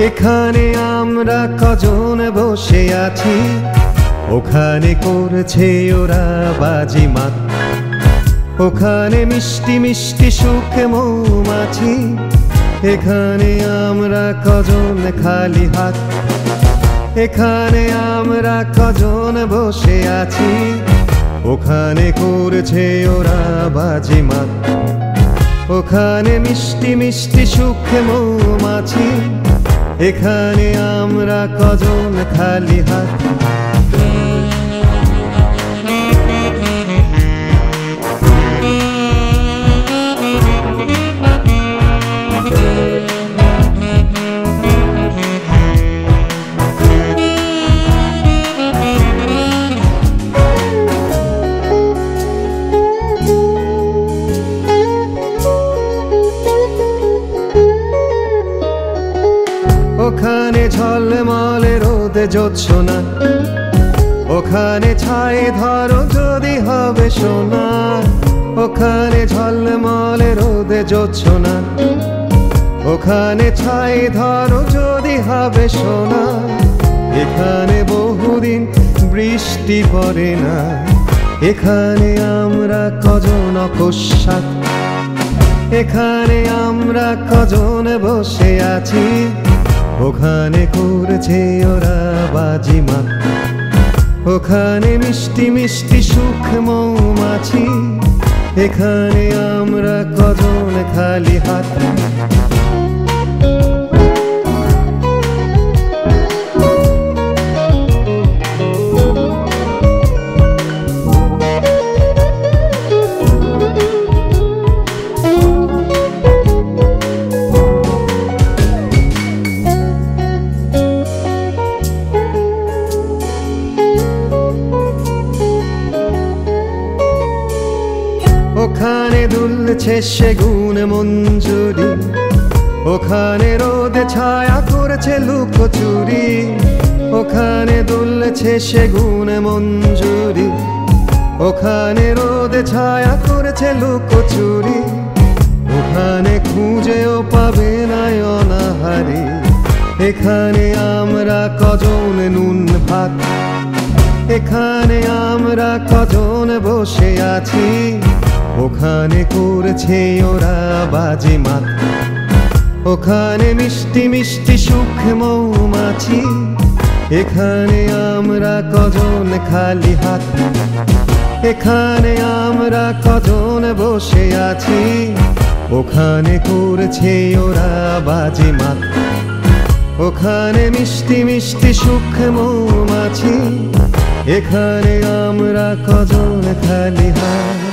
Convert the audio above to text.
এখানে আমরা কজন বসে আছি, ওখানে করছে ওরা বাজিমাত। ওখানে মিষ্টি মিষ্টি সুখে মৌমাছি, এখানে আমরা কজন খালি হাত। এখানে আমরা কজন বসে আছি, ওখানে করছে ওরা বাজিমাত। ওখানে মিষ্টি মিষ্টি সুখে মৌমাছি, এখানে আমরা কজন খালি হাত। ওখানে ঝলমলে রোদে জোছনা, ওখানে ছায়ে ধরো যদি হবে সোনা। ওখানে ঝলমলে রোদে জোছনা, ওখানে ছায়ে ধরো যদি হবে সোনা। এখানে বহুদিন বৃষ্টি পড়ে না, এখানে আমরা কজন অকস্মাৎ। এখানে আমরা কজন বসে আছি, ওখানে করছে ওরা বাজিমাত। ওখানে মিষ্টি মিষ্টি সুখ মৌমাছি, এখানে আমরা কজন খালি হাত। ওখানে দুলছে সেগুন মঞ্জুরি, ওখানে রোদে ছায়া করেছে লুকোচুরি। ওখানে দুলছে সেগুন মঞ্জুরি, ওখানে রোদে ছায়া করেছে লুকোচুরি। ওখানে খুঁজেও পাবে না অনাহারি, এখানে আমরা কজন নুন ভাত। এখানে আমরা কজন বসে আছি, ওখানে করছে ওরা বাজিমাত। ওখানে মিষ্টি মিষ্টি সুখ মৌমাছি, এখানে আমরা কজন খালি হাত। এখানে আমরা কজন বসে আছি, ওখানে করছে ওরা বাজিমাত। ওখানে মিষ্টি মিষ্টি সুখ মৌমাছি, এখানে আমরা কজন খালি হাত।